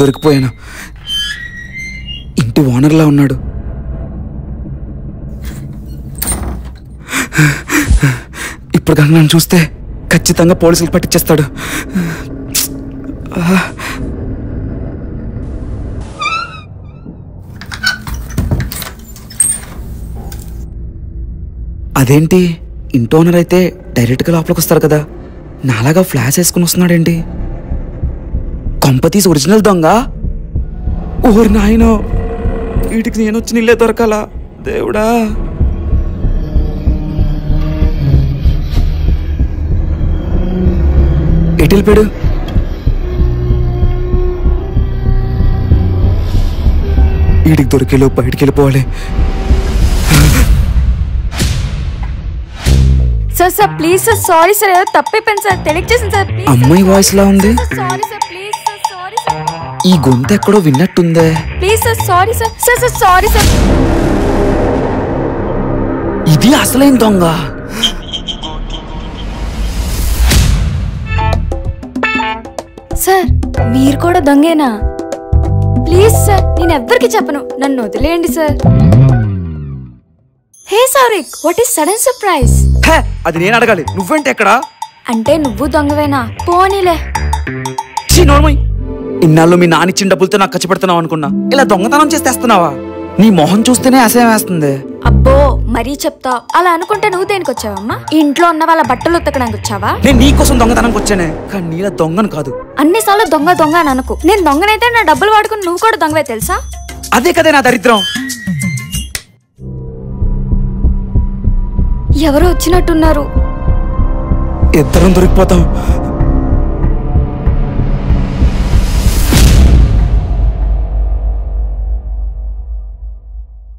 దొరికిపోయాను. ఇంటి ఓనర్లా ఉన్నాడు. ఇప్పుడు కనుక నన్ను చూస్తే ఖచ్చితంగా పోలీసులు పట్టించేస్తాడు. అదేంటి, ఇంటి ఓనర్ అయితే డైరెక్ట్గా లోపలికి వస్తారు కదా, నాలాగా ఫ్లాష్ వేసుకుని వస్తున్నాడేంటి? కొంపతీసి ఒరిజినల్ దొంగ? ఓరి నాయనో, వీటికి నేను వచ్చి నీళ్ళే దొరకాలా దేవుడా. ఎటు వెళ్ళిపోయాడు? వీడికి దొరికేలో బయటికి వెళ్ళిపోవాలి. Sir sir please sir, sorry sir, ఏదో తప్పైపోయింది సార్, తెలియజేసింది సార్. అమ్మాయి వాయిస్ లా ఉంది. Sorry sir, please sir, sorry sir. ఈ గొంతు ఎక్కడో విన్నట్టుందే. Please sir, sorry sir. Sir sir sorry sir. ఇది అసలైన దొంగ. సార్ మీరు కూడా దొంగేనా? ప్లీజ్ సార్, నేను ఎవ్వరికి చెప్పను, నన్ను వదిలేయండి sir. Hey Sarik, what is sudden surprise? అది నేను అడగాలి, నువ్వేంటి ఎక్కడా? అంటే నువ్వు దొంగవేనా? పోనీలే. ఇన్నాళ్ళు మీ నానిచ్చిన డబ్బులతో నాకు ఖర్చు పెడుతున్నావు అనుకున్నా, ఇలా దొంగతనం చేస్తేస్తున్నావా? నీ మొహం చూస్తేనే అసహ్యం వేస్తుంది. అబ్బో మరీ చెప్తావు. అలా అనుకుంటే నువ్వు దేనికి వచ్చావమ్మా? ఇంట్లో ఉన్న వాళ్ళ బట్టలు ఉతకడానికి వచ్చావా? నేను నీకోసం దొంగతనానికి వచ్చానే, కానీ నీలా దొంగను కాదు. అన్నిసార్లు దొంగ దొంగ అని అనుకో. నేను దొంగనైతే నా డబ్బులు వాడుకుని నువ్వు కూడా దొంగవే తెలుసా? అదే కదే నా దరిద్రం. ఎవరో వచ్చినట్టున్నారు. ఇద్దరం దొరికిపోతాం.